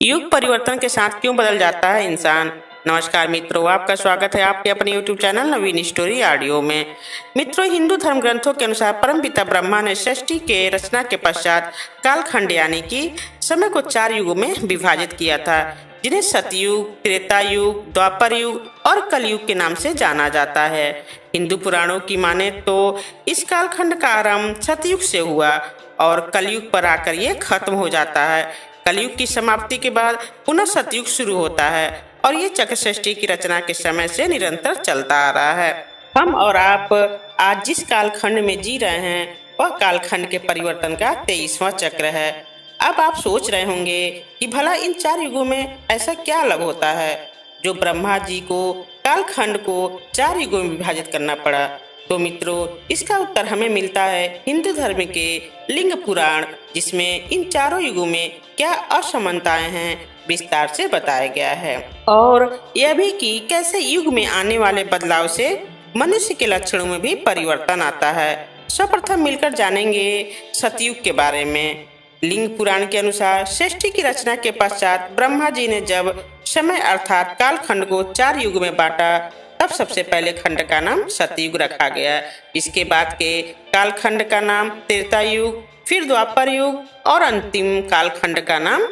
युग परिवर्तन के साथ क्यों बदल जाता है इंसान। नमस्कार मित्रों, आपका स्वागत है आपके अपने YouTube चैनल नवीन स्टोरी ऑडियो में। मित्रों, हिंदू धर्म ग्रंथों के अनुसार परमपिता ब्रह्मा ने सृष्टि के रचना के पश्चात कालखंड यानी कि समय को 4 युगों में विभाजित किया था, जिन्हें सतयुग, त्रेता युग, द्वापर युग और कलयुग के नाम से जाना जाता है। हिंदू पुराणों की माने तो इस कालखंड का आरंभ सतयुग से हुआ और कलयुग पर आकर ये खत्म हो जाता है। कलयुग की समाप्ति के बाद पुनः सतयुग शुरू होता है और ये चक्र सृष्टि की रचना के समय से निरंतर चलता आ रहा है। हम और आप आज जिस कालखंड में जी रहे हैं वह कालखंड के परिवर्तन का 23वां चक्र है। अब आप सोच रहे होंगे कि भला इन 4 युगों में ऐसा क्या अलग होता है जो ब्रह्मा जी को कालखंड को 4 युगों में विभाजित करना पड़ा। तो मित्रों, इसका उत्तर हमें मिलता है हिंदू धर्म के लिंग पुराण, जिसमें इन चारों युगों में क्या असमानताएं हैं विस्तार से बताया गया है, और यह भी कि कैसे युग में आने वाले बदलाव से मनुष्य के लक्षणों में भी परिवर्तन आता है। सर्वप्रथम मिलकर जानेंगे सतयुग के बारे में। लिंग पुराण के अनुसार सृष्टि की रचना के पश्चात ब्रह्मा जी ने जब समय अर्थात कालखंड को 4 युग में बांटा, तब सबसे पहले खंड का नाम सतयुग रखा गया। इसके बाद के कालखंड का नाम त्रेता युग, फिर द्वापर युग और अंतिम कालखंड का नाम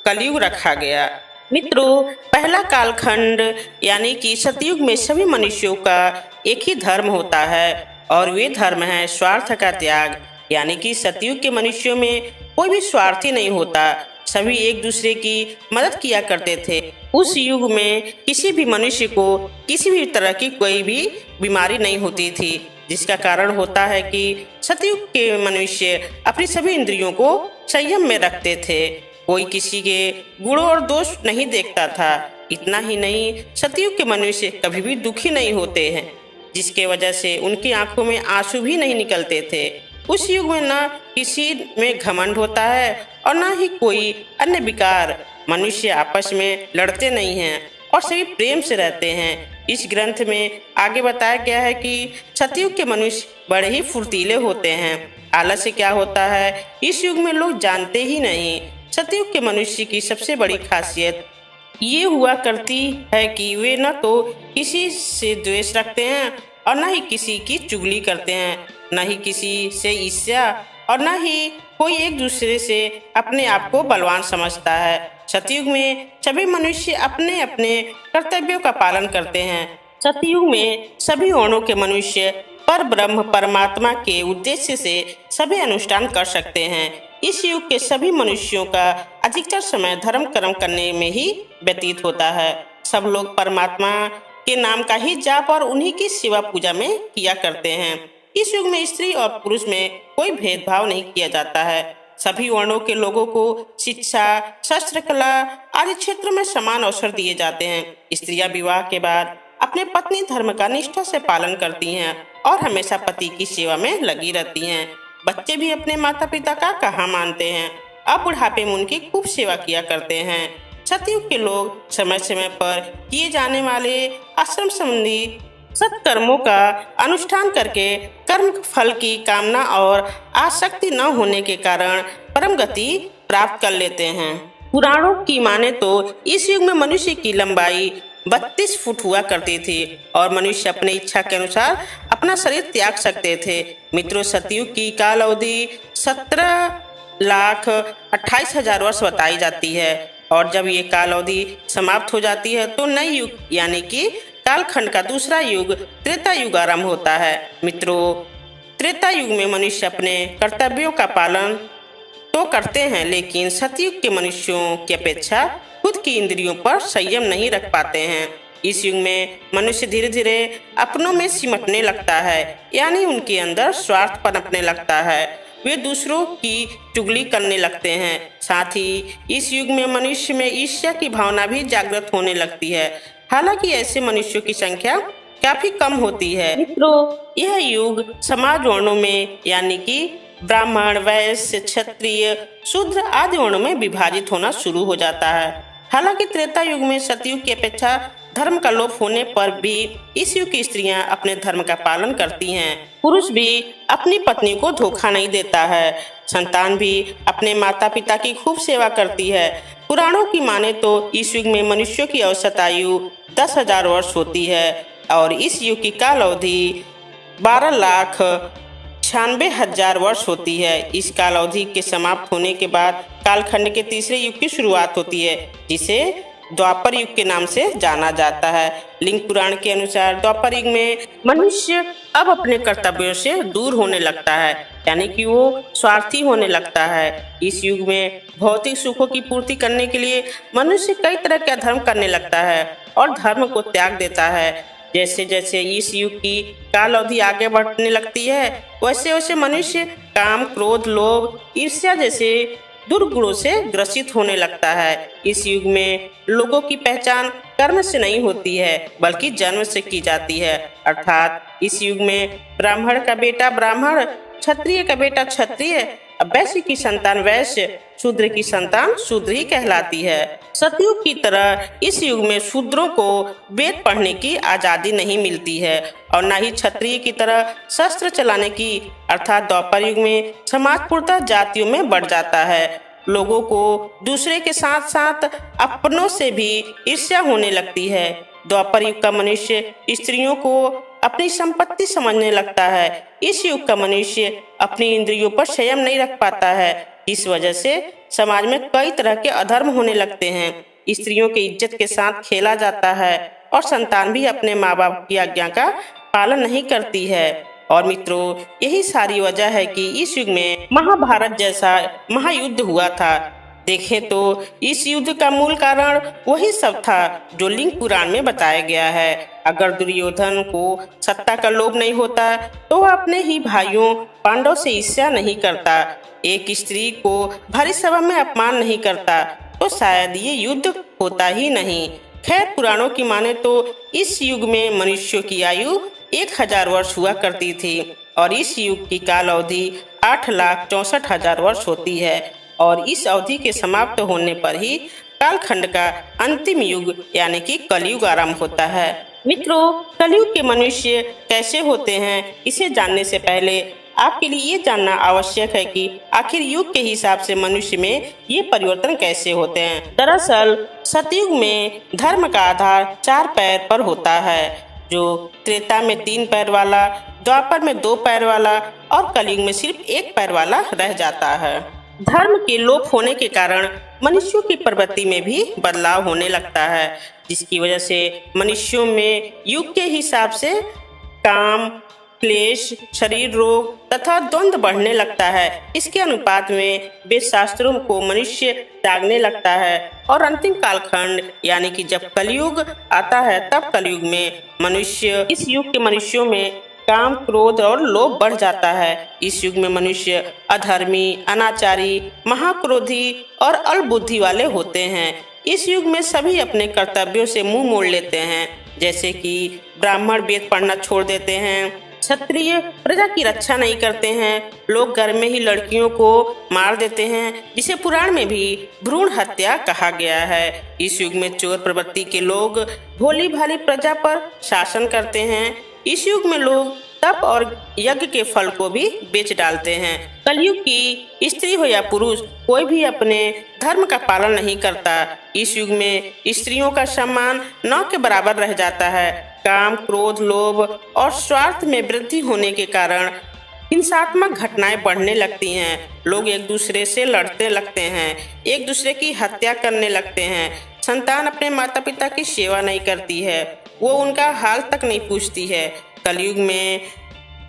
कलयुग रखा गया। मित्रों, पहला कालखंड यानी कि सतयुग में सभी मनुष्यों का एक ही धर्म होता है और वे धर्म है स्वार्थ का त्याग, यानी कि सतयुग के मनुष्यों में कोई भी स्वार्थी नहीं होता, सभी एक दूसरे की मदद किया करते थे। उस युग में किसी भी मनुष्य को किसी भी तरह की कोई भी बीमारी नहीं होती थी, जिसका कारण होता है कि सतयुग के मनुष्य अपनी सभी इंद्रियों को संयम में रखते थे। कोई किसी के गुणों और दोष नहीं देखता था। इतना ही नहीं, सतयुग के मनुष्य कभी भी दुखी नहीं होते हैं, जिसके वजह से उनकी आंखों में आंसू भी नहीं निकलते थे। उस युग में न किसी में घमंड होता है और न ही कोई अन्य विकार। मनुष्य आपस में लड़ते नहीं हैं और सभी प्रेम से रहते हैं। इस ग्रंथ में आगे बताया गया है कि सतयुग के मनुष्य बड़े ही फुर्तीले होते हैं। आलस्य क्या होता है इस युग में लोग जानते ही नहीं। सतयुग के मनुष्य की सबसे बड़ी खासियत ये हुआ करती है कि वे न तो किसी से द्वेष रखते हैं और न ही किसी की चुगली करते हैं, न ही किसी से ईर्ष्या और न ही कोई एक दूसरे से अपने आप को बलवान समझता है। सतयुग में सभी मनुष्य अपने अपने कर्तव्यों का पालन करते हैं। सतयुग में सभी वर्णों के मनुष्य पर ब्रह्म परमात्मा के उद्देश्य से सभी अनुष्ठान कर सकते हैं। इस युग के सभी मनुष्यों का अधिकतर समय धर्म कर्म करने में ही व्यतीत होता है। सब लोग परमात्मा के नाम का ही जाप और उन्हीं की सेवा पूजा में किया करते हैं। इस युग में स्त्री और पुरुष में कोई भेदभाव नहीं किया जाता है। सभी वर्णों के लोगों को शिक्षा, शस्त्र कला आदि क्षेत्रों में समान अवसर दिए जाते हैं। स्त्रियां विवाह के बाद अपने पत्नी धर्म का निष्ठा से पालन करती हैं और हमेशा पति की सेवा में लगी रहती हैं। बच्चे भी अपने माता पिता का कहा मानते हैं। अब बुढ़ापे में उनकी खूब सेवा किया करते हैं। सतयुग के लोग समय समय पर किए जाने वाले आश्रम संबंधी सत्कर्मों का अनुष्ठान करके कर्म फल की कामना और आसक्ति न होने के कारण परम गति प्राप्त कर लेते हैं। पुराणों की माने तो इस युग में मनुष्य की लंबाई 32 फुट हुआ करती थी और मनुष्य अपनी इच्छा के अनुसार अपना शरीर त्याग सकते थे। मित्रों, सतयुग की काल अवधि 17,28,000 वर्ष बताई जाती है और जब ये काल अवधि समाप्त हो जाती है तो नई युग यानी कि कालखंड का दूसरा युग त्रेता युग आरंभ होता है। मित्रों, त्रेता युग में मनुष्य अपने कर्तव्यों का पालन तो करते हैं, लेकिन सतयुग के मनुष्यों की अपेक्षा खुद की इंद्रियों पर संयम नहीं रख पाते हैं। इस युग में मनुष्य धीरे धीरे अपनों में सिमटने लगता है, यानी उनके अंदर स्वार्थ पनपने लगता है। वे दूसरों की चुगली करने लगते हैं। साथ ही इस युग में मनुष्य में ईर्ष्या की भावना भी जागृत होने लगती है। हालांकि ऐसे मनुष्यों की संख्या काफी कम होती है। मित्रों, यह युग समाज वर्णों में यानी कि ब्राह्मण, वैश्य, क्षत्रिय, शूद्र आदि वर्णों में विभाजित होना शुरू हो जाता है। हालांकि त्रेता युग में सतयुग की अपेक्षा धर्म का लोप होने पर भी इस युग की स्त्रियां अपने धर्म का पालन करती हैं। पुरुष भी अपनी पत्नी को धोखा नहीं देता है। संतान भी अपने माता पिता की खूब सेवा करती है। पुराणों की माने तो इस युग में मनुष्यों की औसत आयु 10,000 वर्ष होती है और इस युग की काल अवधि 12,96,000 वर्ष होती है। इस काल अवधि के समाप्त होने के बाद कालखंड के तीसरे युग की शुरुआत होती है, जिसे द्वापर युग के नाम से जाना जाता है। लिंग पुराण के अनुसार द्वापर युग में मनुष्य अब अपने कर्तव्यों से दूर होने लगता है, यानी कि वो स्वार्थी होने लगता है। इस युग में भौतिक सुखों की पूर्ति करने के लिए मनुष्य कई तरह के अधर्म करने लगता है और धर्म को त्याग देता है। जैसे जैसे इस युग की काल अवधि आगे बढ़ने लगती है, वैसे वैसे मनुष्य काम, क्रोध, लोभ, ईर्ष्या जैसे दुर्गुणों से ग्रसित होने लगता है। इस युग में लोगों की पहचान कर्म से नहीं होती है, बल्कि जन्म से की जाती है। अर्थात इस युग में ब्राह्मण का बेटा ब्राह्मण, क्षत्रिय का बेटा क्षत्रिय, वैश्य की संतान वैश्य, शूद्र की संतान शूद्र ही कहलाती है। सतयुग की तरह इस युग में शूद्रों को वेद पढ़ने की आजादी नहीं मिलती है और न ही क्षत्रिय की तरह शस्त्र चलाने की। अर्थात द्वापर युग में समाज पूर्णतः जातियों में बढ़ जाता है। लोगों को दूसरे के साथ साथ अपनों से भी ईर्ष्या होने लगती है। द्वापर युग का मनुष्य स्त्रियों को अपनी संपत्ति समझने लगता है। इस युग का मनुष्य अपनी इंद्रियों पर संयम नहीं रख पाता है। इस वजह से समाज में कई तरह के अधर्म होने लगते हैं। स्त्रियों की इज्जत के साथ खेला जाता है और संतान भी अपने माँ बाप की आज्ञा का पालन नहीं करती है। और मित्रों, यही सारी वजह है कि इस युग में महाभारत जैसा महायुद्ध हुआ था। देखें तो इस युद्ध का मूल कारण वही सब था जो लिंग पुराण में बताया गया है। अगर दुर्योधन को सत्ता का लोभ नहीं होता तो वह अपने ही भाइयों पांडव से ईर्ष्या नहीं करता, एक स्त्री को भरी सभा में अपमान नहीं करता, तो शायद ये युद्ध होता ही नहीं। खैर, पुराणों की माने तो इस युग में मनुष्यों की आयु 1,000 वर्ष हुआ करती थी और इस युग की काल अवधि 8,64,000 वर्ष होती है और इस अवधि के समाप्त होने पर ही कालखंड का अंतिम युग यानी कि कलयुग आरंभ होता है। मित्रों, कलयुग के मनुष्य कैसे होते हैं, इसे जानने से पहले आपके लिए ये जानना आवश्यक है कि आखिर युग के हिसाब से मनुष्य में ये परिवर्तन कैसे होते हैं। दरअसल सतयुग में धर्म का आधार 4 पैर पर होता है, जो त्रेता में 3 पैर वाला, द्वापर में 2 पैर वाला और कलयुग में सिर्फ 1 पैर वाला रह जाता है। धर्म के लोप होने के कारण मनुष्यों की प्रवृत्ति में भी बदलाव होने लगता है, जिसकी वजह से मनुष्यों में युग के हिसाब से काम, क्लेश, शरीर रोग तथा द्वंद्व बढ़ने लगता है। इसके अनुपात में वेद शास्त्रों को मनुष्य त्यागने लगता है और अंतिम कालखंड यानी कि जब कलयुग आता है, तब कलयुग में मनुष्य इस युग के मनुष्यों में काम, क्रोध और लोभ बढ़ जाता है। इस युग में मनुष्य अधर्मी, अनाचारी, महाक्रोधी और अल्पबुद्धि वाले होते हैं। इस युग में सभी अपने कर्तव्यों से मुंह मोड़ लेते हैं, जैसे कि ब्राह्मण वेद पढ़ना छोड़ देते हैं, क्षत्रिय प्रजा की रक्षा नहीं करते हैं, लोग घर में ही लड़कियों को मार देते हैं, जिसे पुराण में भी भ्रूण हत्या कहा गया है। इस युग में चोर प्रवृत्ति के लोग भोली भाली प्रजा पर शासन करते हैं। इस युग में लोग तप और यज्ञ के फल को भी बेच डालते हैं। कलयुग की स्त्री हो या पुरुष, कोई भी अपने धर्म का पालन नहीं करता। इस युग में स्त्रियों का सम्मान न के बराबर रह जाता है। काम, क्रोध, लोभ और स्वार्थ में वृद्धि होने के कारण हिंसात्मक घटनाएं बढ़ने लगती हैं। लोग एक दूसरे से लड़ने लगते हैं, एक दूसरे की हत्या करने लगते हैं। संतान अपने माता पिता की सेवा नहीं करती है, वो उनका हाल तक नहीं पूछती है। कलयुग में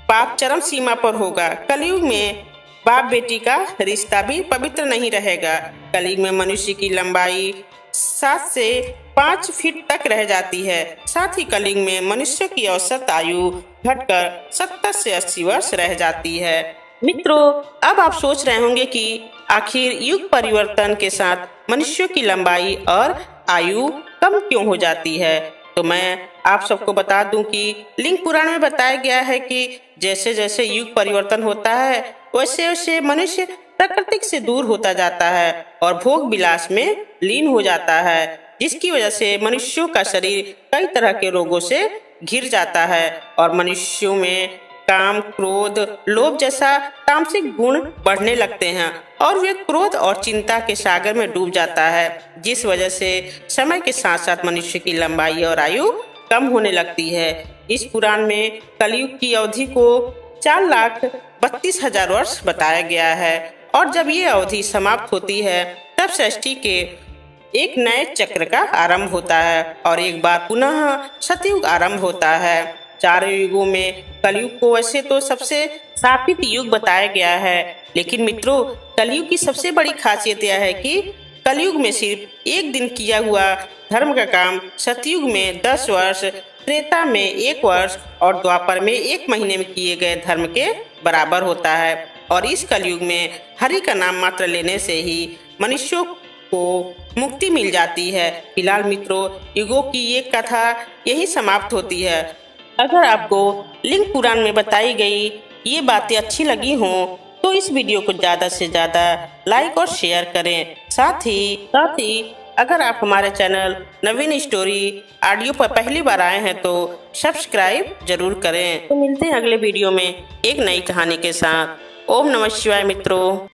पाप चरम सीमा पर होगा। कलयुग में बाप बेटी का रिश्ता भी पवित्र नहीं रहेगा। कलयुग में मनुष्य की लंबाई 7 से 5 फीट तक रह जाती है। साथ ही कलयुग में मनुष्य की औसत आयु घटकर 70 से 80 वर्ष रह जाती है। मित्रों, अब आप सोच रहे होंगे कि आखिर युग परिवर्तन के साथ मनुष्यों की लंबाई और आयु कम क्यों हो जाती है। तो मैं आप सबको बता दूं कि लिंग पुराण में बताया गया है कि जैसे जैसे युग परिवर्तन होता है, वैसे वैसे मनुष्य प्रकृति से दूर होता जाता है और भोग विलास में लीन हो जाता है, जिसकी वजह से मनुष्यों का शरीर कई तरह के रोगों से घिर जाता है और मनुष्यों में काम, क्रोध, लोभ जैसा तामसिक गुण बढ़ने लगते हैं और वे क्रोध और चिंता के सागर में डूब जाता है, जिस वजह से समय के साथ साथ मनुष्य की लंबाई और आयु कम होने लगती है। इस पुराण में कलयुग की अवधि को 4,32,000 वर्ष बताया गया है और जब ये अवधि समाप्त होती है तब सृष्टि के एक नए चक्र का आरंभ होता है और एक बार पुनः सतयुग आरंभ होता है। चारों युगों में कलयुग को वैसे तो सबसे शापित युग बताया गया है, लेकिन मित्रों कलयुग की सबसे बड़ी खासियत यह है कि कलयुग में सिर्फ एक दिन किया हुआ धर्म का काम सतयुग में 10 वर्ष, त्रेता में 1 वर्ष और द्वापर में 1 महीने में किए गए धर्म के बराबर होता है। और इस कलयुग में हरि का नाम मात्र लेने से ही मनुष्यों को मुक्ति मिल जाती है। फिलहाल मित्रों युगों की ये कथा यही समाप्त होती है। अगर आपको लिंग पुराण में बताई गई ये बातें अच्छी लगी हों तो इस वीडियो को ज़्यादा से ज़्यादा लाइक और शेयर करें। साथ ही अगर आप हमारे चैनल नवीन स्टोरी ऑडियो पर पहली बार आए हैं तो सब्सक्राइब जरूर करें। तो मिलते हैं अगले वीडियो में एक नई कहानी के साथ। ओम नमः शिवाय मित्रों।